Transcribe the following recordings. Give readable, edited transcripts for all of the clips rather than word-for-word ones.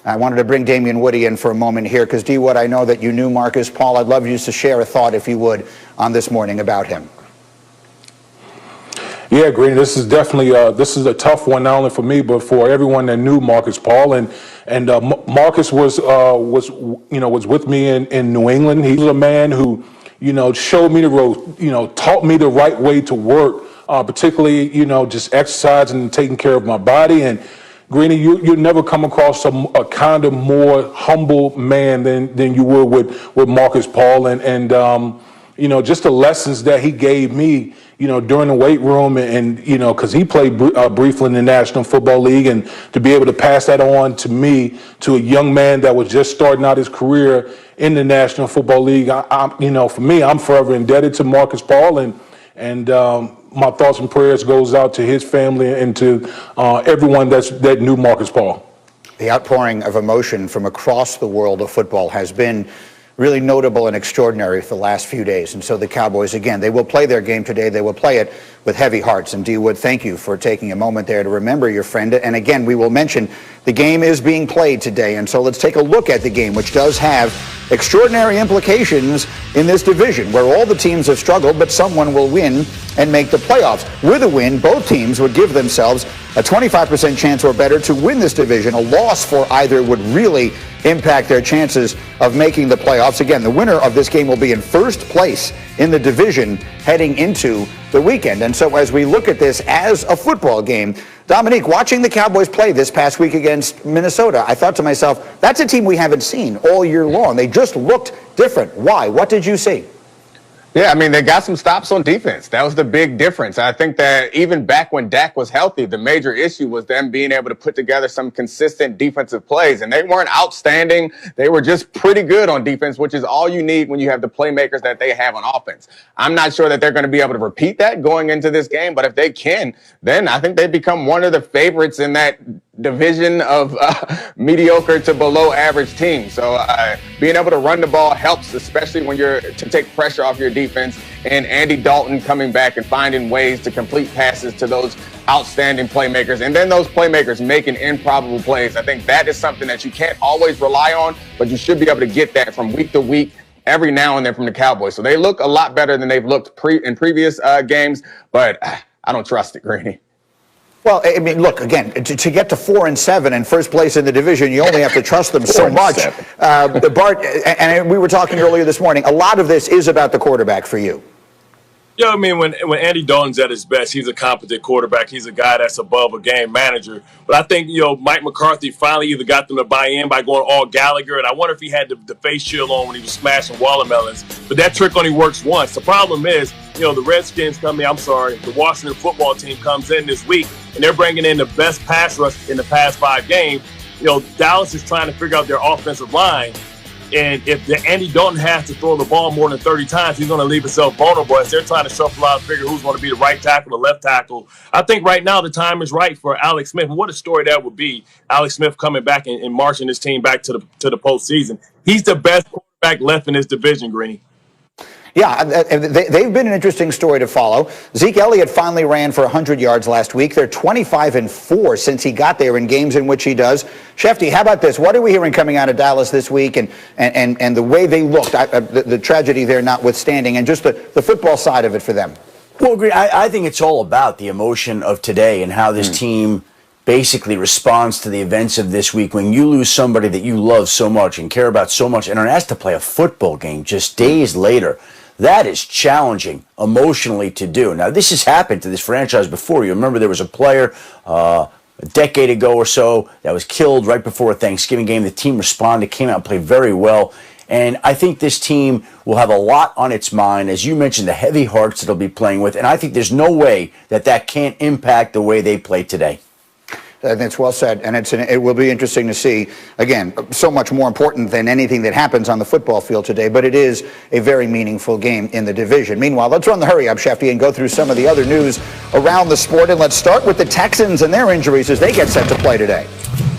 I wanted to bring Damien Woody in for a moment here because, D. Wood, I know that you knew Markus Paul. I'd love you to share a thought, if you would, on this morning about him. Yeah, Green, this is definitely this is a tough one, not only for me but for everyone that knew Markus Paul. And Markus was with me in New England. He was a man who showed me the road, taught me the right way to work, particularly just exercising and taking care of my body. And Greeny, you never come across a kind of more humble man than you would with Markus Paul, and just the lessons that he gave me, during the weight room, and because he played briefly in the National Football League, and to be able to pass that on to me, to a young man that was just starting out his career in the National Football League, for me, I'm forever indebted to Markus Paul, and my thoughts and prayers goes out to his family and to everyone that knew Markus Paul. The outpouring of emotion from across the world of football has been really notable and extraordinary for the last few days. And so the Cowboys, again, they will play their game today. They will play it with heavy hearts. And D. Wood, thank you for taking a moment there to remember your friend. And again, we will mention the game is being played today. And so let's take a look at the game, which does have extraordinary implications in this division where all the teams have struggled, but someone will win and make the playoffs. With a win, both teams would give themselves a 25% chance or better to win this division. A loss for either would really impact their chances of making the playoffs. Again, the winner of this game will be in first place in the division heading into the weekend. And so as we look at this as a football game, Dominique, watching the Cowboys play this past week against Minnesota, I thought to myself, that's a team we haven't seen all year long. They just looked different. Why? What did you see? Yeah, I mean, they got some stops on defense. That was the big difference. I think that even back when Dak was healthy, the major issue was them being able to put together some consistent defensive plays. And they weren't outstanding. They were just pretty good on defense, which is all you need when you have the playmakers that they have on offense. I'm not sure that they're going to be able to repeat that going into this game, but if they can, then I think they become one of the favorites in that division of mediocre to below average teams. So being able to run the ball helps, especially when you're to take pressure off your defense, and Andy Dalton coming back and finding ways to complete passes to those outstanding playmakers, and then those playmakers making improbable plays. I think that is something that you can't always rely on, but you should be able to get that from week to week every now and then from the Cowboys. So they look a lot better than they've looked in previous games, but I don't trust it, Greeny. Well, I mean, look, again, to get to 4-7 and first place in the division, you only have to trust them so much. Bart, and we were talking earlier this morning, a lot of this is about the quarterback for you. Yeah, I mean, when Andy Dalton's at his best, he's a competent quarterback. He's a guy that's above a game manager. But I think, Mike McCarthy finally either got them to buy in by going all Gallagher, and I wonder if he had the face shield on when he was smashing watermelons. But that trick only works once. The problem is, the Redskins the Washington football team comes in this week, and they're bringing in the best pass rush in the past 5 games. Dallas is trying to figure out their offensive line. And if Andy Dalton has to throw the ball more than 30 times, he's going to leave himself vulnerable as they're trying to shuffle out and figure who's going to be the right tackle, the left tackle. I think right now the time is right for Alex Smith. And what a story that would be, Alex Smith coming back and marching his team back to the postseason. He's the best quarterback left in this division, Greeny. Yeah, they've been an interesting story to follow. Zeke Elliott finally ran for 100 yards last week. They're 25-4 since he got there in games in which he does. Shefty, how about this? What are we hearing coming out of Dallas this week and the way they looked, the tragedy there notwithstanding, and just the football side of it for them? Well, I think it's all about the emotion of today and how this team basically responds to the events of this week. When you lose somebody that you love so much and care about so much and are asked to play a football game just days later, that is challenging emotionally to do. Now, this has happened to this franchise before. You remember there was a player a decade ago or so that was killed right before a Thanksgiving game. The team responded, came out and played very well. And I think this team will have a lot on its mind, as you mentioned, the heavy hearts that they'll be playing with. And I think there's no way that can't impact the way they play today. And it's well said, and it will be interesting to see, again, so much more important than anything that happens on the football field today, but it is a very meaningful game in the division. Meanwhile, let's run the hurry-up, Shefty, and go through some of the other news around the sport, and let's start with the Texans and their injuries as they get set to play today.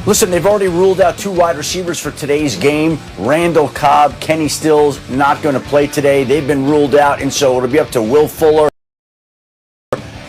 Listen, they've already ruled out 2 wide receivers for today's game. Randall Cobb, Kenny Stills, not going to play today. They've been ruled out, and so it'll be up to Will Fuller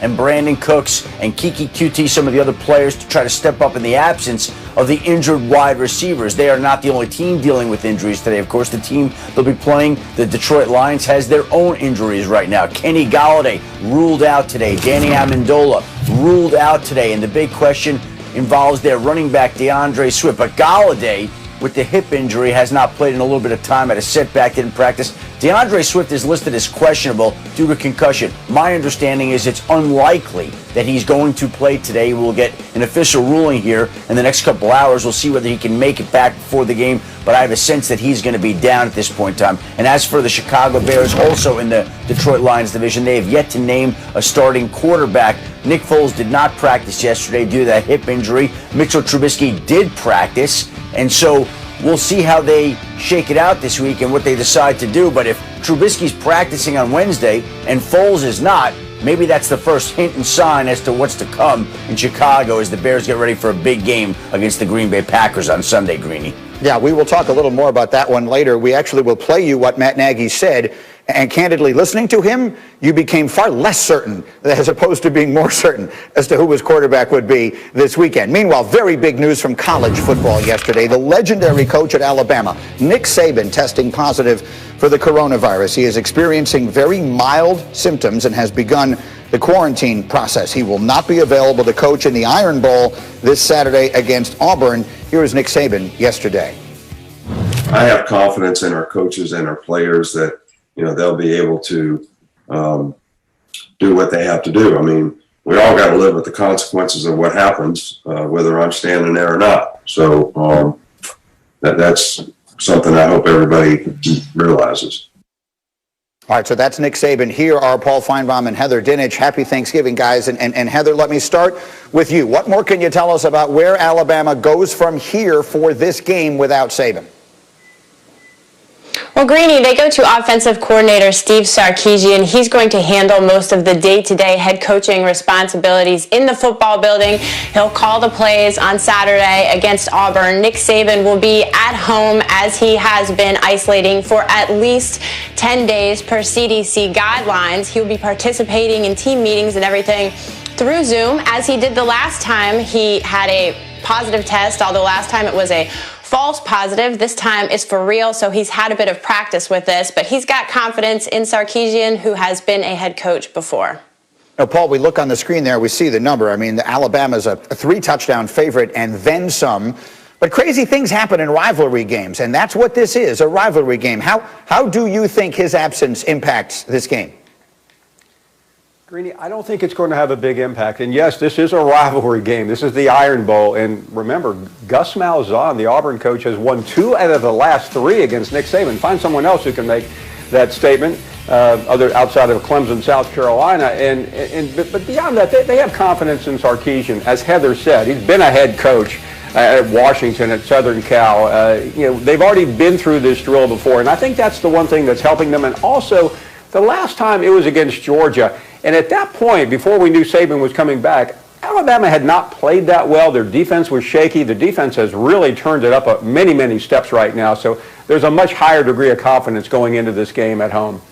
and Brandon Cooks and Kiki QT, some of the other players, to try to step up in the absence of the injured wide receivers. They are not the only team dealing with injuries today. Of course, the team they'll be playing, the Detroit Lions, has their own injuries right now. Kenny Golladay ruled out today. Danny Amendola ruled out today. And the big question involves their running back, DeAndre Swift. But Golladay, with the hip injury, has not played in a little bit of time, had a setback, didn't practice. DeAndre Swift is listed as questionable due to concussion. My understanding is it's unlikely that he's going to play today. We'll get an official ruling here in the next couple hours. We'll see whether he can make it back before the game, but I have a sense that he's going to be down at this point in time. And as for the Chicago Bears, also in the Detroit Lions division, they have yet to name a starting quarterback. Nick Foles did not practice yesterday due to that hip injury. Mitchell Trubisky did practice, and so we'll see how they shake it out this week and what they decide to do. But if Trubisky's practicing on Wednesday and Foles is not, maybe that's the first hint and sign as to what's to come in Chicago as the Bears get ready for a big game against the Green Bay Packers on Sunday, Greeny. Yeah, we will talk a little more about that one later. We actually will play you what Matt Nagy said. And candidly, listening to him, you became far less certain as opposed to being more certain as to who his quarterback would be this weekend. Meanwhile, very big news from college football yesterday. The legendary coach at Alabama, Nick Saban, testing positive for the coronavirus. He is experiencing very mild symptoms and has begun the quarantine process. He will not be available to coach in the Iron Bowl this Saturday against Auburn. Here is Nick Saban yesterday. I have confidence in our coaches and our players that they'll be able to do what they have to do. I mean, we all got to live with the consequences of what happens, whether I'm standing there or not. So that's something I hope everybody realizes. All right, so that's Nick Saban. Here are Paul Feinbaum and Heather Dinich. Happy Thanksgiving, guys. And Heather, let me start with you. What more can you tell us about where Alabama goes from here for this game without Saban? Well, Greeny, they go to offensive coordinator Steve Sarkisian. He's going to handle most of the day-to-day head coaching responsibilities in the football building. He'll call the plays on Saturday against Auburn. Nick Saban will be at home as he has been isolating for at least 10 days per CDC guidelines. He'll be participating in team meetings and everything through Zoom, as he did the last time he had a positive test, although last time it was a false positive. This time is for real, so he's had a bit of practice with this, but he's got confidence in Sarkisian, who has been a head coach before. Now, Paul, we look on the screen there, we see the number. I mean, Alabama's a 3-touchdown favorite and then some. But crazy things happen in rivalry games, and that's what this is, a rivalry game. How do you think his absence impacts this game? Greeny, I don't think it's going to have a big impact. And yes, this is a rivalry game. This is the Iron Bowl. And remember, Gus Malzahn, the Auburn coach, has won 2 out of the last 3 against Nick Saban. Find someone else who can make that statement, outside of Clemson, South Carolina. But beyond that, they have confidence in Sarkisian. As Heather said, he's been a head coach at Washington, at Southern Cal. They've already been through this drill before. And I think that's the one thing that's helping them. And also, the last time it was against Georgia. And at that point, before we knew Saban was coming back, Alabama had not played that well. Their defense was shaky. The defense has really turned it up many, many steps right now. So there's a much higher degree of confidence going into this game at home.